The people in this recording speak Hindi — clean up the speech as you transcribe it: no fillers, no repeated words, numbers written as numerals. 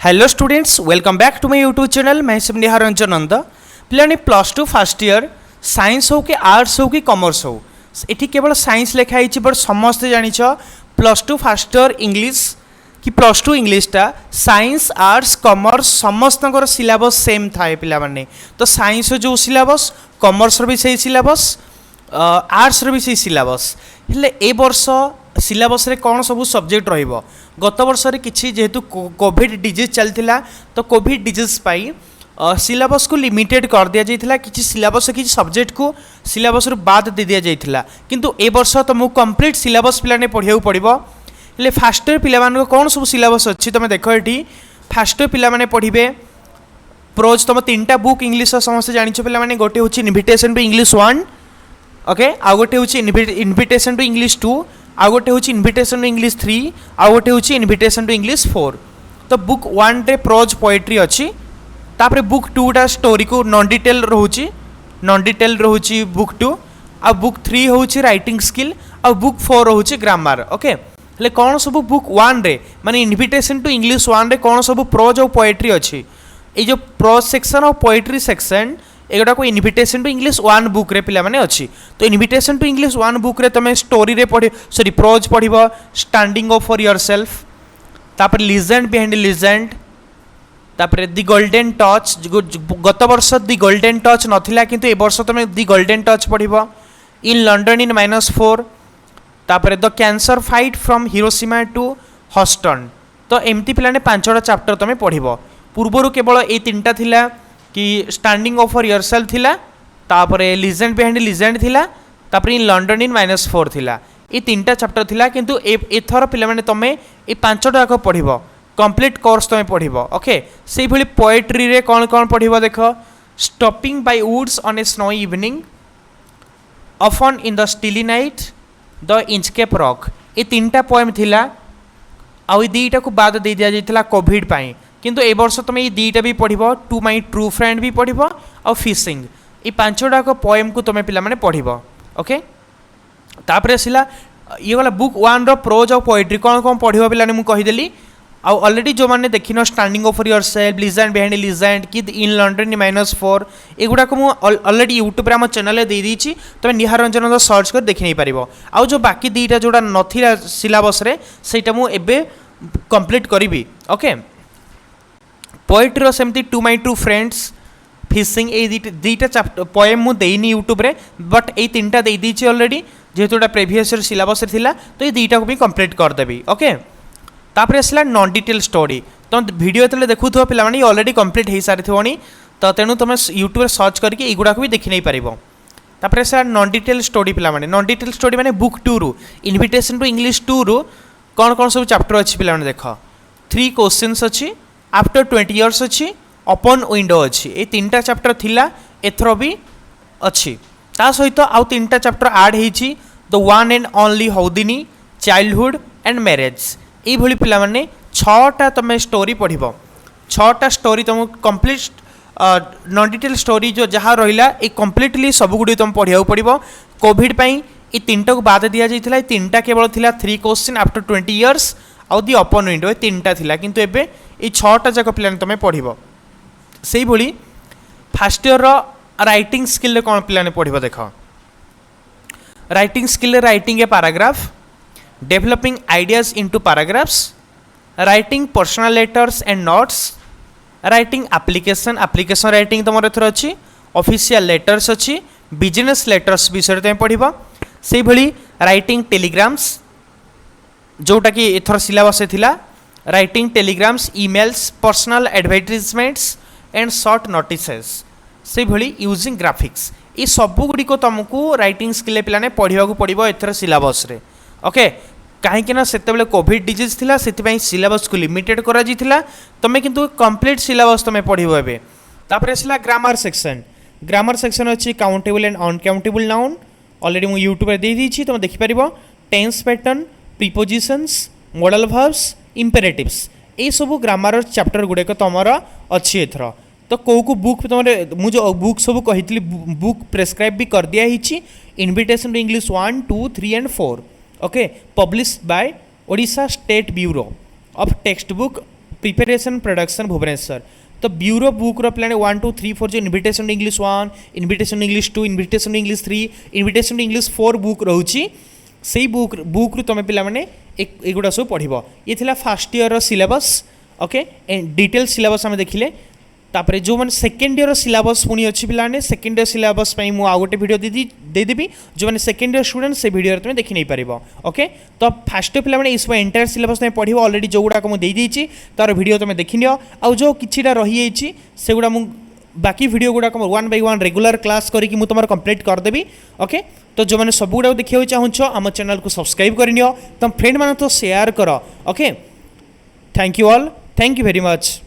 Hello students, welcome back to my YouTube channel. मैं निहार रंजन नंद। पिलाने plus two first year science हो कि आर्ट्स हो कि कॉमर्स हो, ये केवल साइंस लिखाई बट समस्ते जानिछ plus two first year English कि प्लस टू इंग्लिशटा साइंस आर्ट्स कॉमर्स समस्त सिलेबस सेम थाए पिला माने। तो साइंस जो सिलेबस, कॉमर्स भी सही सिलेबस, आर्ट्स भी सही सिलेबस। हेले ए वर्ष सिलेबस रे कौन सब सब्जेक्ट रहिबो? गत वर्ष रे किछि जेहेतु कोविड डिजीज चलथिला तो कोविड डिजीज पाई सिलेबस को लिमिटेड कर दिया जाइथिला। किछि सिलेबस किछि सब्जेक्ट को सिलेबस रु बाद दे दिया जाइथिला, किंतु ए वर्ष तुमको कंप्लीट सिलेबस पिलाने पढ़िया पड़िबो। हेले फास्ट ईयर पिला मानको कौन सब सिलेबस अछि तुम देखो एठी। फास्ट ईयर पिला माने पढ़िबे प्रोज, तुम तीनटा बुक इंग्लिश समस्त जानिछो पिला माने। गोटे होछि इनविटेशन टू इंग्लिश 1, ओके, आ गोटे होछि इनविटेशन टू इंग्लिश 2, आ गोटे होछि इनविटेशन टू इंग्लिश 3, आ गोटे होछि इनविटेशन टू इंग्लिश 4। तो बुक 1 रे प्रोज पोएट्री अछि, तापरे बुक 2 टा स्टोरी को नॉन डिटेल रहउछि बुक 2, आ बुक 3 होछि राइटिंग स्किल, आ बुक 4 होछि ग्रामर। ओके, ले कौन सब बुक 1 रे माने इनविटेशन टू इंग्लिश 1 रे कौन सब प्रोज और पोएट्री अछि? ए जो प्रोज सेक्शन और पोएट्री सेक्शन एगुड़ा को इनविटेशन टू इंग्लिश 1 बुक रे पिला माने अछि। तो इनविटेशन टू इंग्लिश 1 बुक रे तमे स्टोरी रे पढ़े सॉरी प्रोज पढ़िबो, स्टैंडिंग अप फॉर योरसेल्फ, तापर लीजेंड बिहाइंड लीजेंड, तापर दी गोल्डन टच। गत वर्ष दी गोल्डन टच नथिला किंतु ए वर्ष तमे दी गोल्डन टच पढ़िबो। इन लंडन इन -4, तापर the cancer fight from Hiroshima to Houston. तो एमती पिलाने 5टा चैप्टर तमे पढ़िबो। पूर्वरु केवल ए 3टा थिला कि स्टैंडिंग अप फॉर योरसेल्फ थिला, तापरे लीजेंड बिहाइंड लीजेंड थिला, तापरे इन लंडन इन -4 थिला। ए 3टा चैप्टर थिला किंतु एथर पिला माने तमे ए 5टा जाक पढ़िबो, कंप्लीट कोर्स तमे पढ़िबो। ओके, सेही भली पोएट्री रे कोन कोन पढ़िबो देखो। Stopping by woods on a snowy evening, oft in the stilly night, the Inchcape rock. ए 3टा पोएम थिला, आ ए 2टा को बाद दे दिया जाइथिला कोविड पाई, किंतु ए वर्ष तुम ये 2टा भी पढ़िबो। टू माई ट्रू फ्रेंड भी पढ़िबो और फिशिंग। ये 5टा को पोएम को तुम पिला माने पढ़िबो। ओके, तापर आसिला ये वाला बुक 1 रो प्रोज और पोएट्री कौन कौन पढ़िबो पिला ने मु कहिदेली। आ ऑलरेडी जो माने देखिनो standing up for yourself, legend behind legend कि इन लंडन इन -4, एगुडा को मु ऑलरेडी यूट्यूब रे हम चैनल दे दीची, तुम निहार रंजन द सर्च कर देखि नै परिबो। आ जो बाकी 2टा जोडा नथिला सिलेबस रे सेटा मु एबे कंप्लीट करिवि। ओके, पोएट्री सेमती to my true friends, fishing, ये 2टा चैप्टर पोएम मु देनी यूट्यूब रे, बट ये 3टा दे दीची ऑलरेडी जेहेतु प्रीवियस ईयर सिलेबस रे थिला। तो ये 2टा को भी कंप्लीट कर देबी। ओके, तापर आसला नॉन डिटेल स्टोरी। तुम वीडियो जो देखुथो पिला माने ऑलरेडी कंप्लीट हो सारी थोनी, तो तेणु तुम यूट्यूब रे सर्च करके एगुड़ा को भी देखि नै परिबो। तापर आसला नॉन डिटेल स्टोरी पिला माने। नॉन डिटेल स्टोरी माने बुक 2 रु इनविटेशन टू इंग्लिश 2 रु कौन कौन सब चैप्टर अछि पिला माने देखो। 3 क्वेश्चंस अछि, आफ्टर 20 इयर्स अच्छी, ओपन विंडो अच्छी। ये 3टा चैप्टर थिला, एथरो भी अच्छी। ता सहित आउ 3टा चैप्टर ऐड होईची, the one and only Houdini, childhood and marriage. ये भली पिला माने 6टा तमे स्टोरी पढ़िबो। 6टा स्टोरी तुम कंप्लीट नॉन डिटेल स्टोरी जो जहाँ रहिला ए कंप्लीटली सब गुडी तुम पढ़िया पड़िबो। कोविड पई ये 3टा को बाद दिया जाइथिला। ये 3टा केवल थिला 3 क्वेश्चन आफ्टर 20 इयर्स आउ दी ओपन विंडो, ये 3टा थिला, किंतु एबे ये 6टा जाक पिलाने तुम पढ़िबो। सेही भली फास्ट ईयर रो राइटिंग स्किल रे कोन पिलाने पढ़िबो देखो। राइटिंग स्किल रे writing a paragraph, developing ideas into paragraphs, writing personal letters and notes, writing application writing तुम एथर अच्छी, ऑफिशियल लेटर्स अच्छी, बिजनेस लेटर्स विषय तुम पढ़िबो। सेही भली राइटिंग टेलीग्राम्स जोटा कि एथर सिलेबस थिला, writing telegrams, emails, personal advertisements and short notices. से भली यूजिंग ग्राफिक्स। ये सब गुड़िक तुमको राइटिंग स्किल पिलाने पढ़ा पड़ो एथर सिलेबस रे। ओके, कहीं ना से कोविड डिजीज थिला, से सिलेबस को लिमिटेड करा जिथिला, तमे किंतु कंप्लीट सिलेबस तुम पढ़िबो एबे। तापर आसला ग्रामर सेक्शन। ग्रामर सेक्शन अच्छी countable and uncountable noun, already मु यूट्यूब रे दे दीची, तुम देखि परिबो। Tense pattern, prepositions, modal verbs, imperatives, ये सब ग्रामर चैप्टर गुड़ाक तुमर अच्छी एथर। तो कौ को बुक तुम मुझे बुक सब कही बुक प्रेस्क्राइब भी कर दिया ही, invitation to English 1, 2, 3 and 4। Okay, published by Odisha state bureau of text book preparation production Bhubaneswar. तो ब्यूरो बुक रो प्लान 1 2 3 4 जो invitation to English 1, invitation to English 2, invitation to English 3, invitation to English 4 book रोची। से बुक रु तुम पे एगुड़ा सब पढ़। ये थिला first year syllabus. Okay detail syllabus आम देखिले। तापर जो मैंने सेकेंड ईयर सिलेबस पुणी अच्छी पे सेकेंड ईयर सिलेबस मुझे आउ गोटे वीडियो देदेवी जो मैंने सेकेंड ईयर स्टूडेंट से वीडियो तुम देखी नहीं पार। ओके तो फर्स्ट ईयर पे इस एंटायर सिलेबस तुम पढ़ अलरेडी जो गुड़ाक मुझे तार वीडियो तुम देखी नियो। आउ जो किछिटा रही से गुड़ा बाकी वीडियो गुड़ाक 1 by 1 रेगुलर क्लास करके मुझे तुम कंप्लीट करदेवी। ओके तो जो मैंने सब गुड़ा देखा चाहूँ आम चैनल को सब्सक्राइब कर तुम फ्रेंड मान तो शेयर कर। Okay thank you all, thank you very much.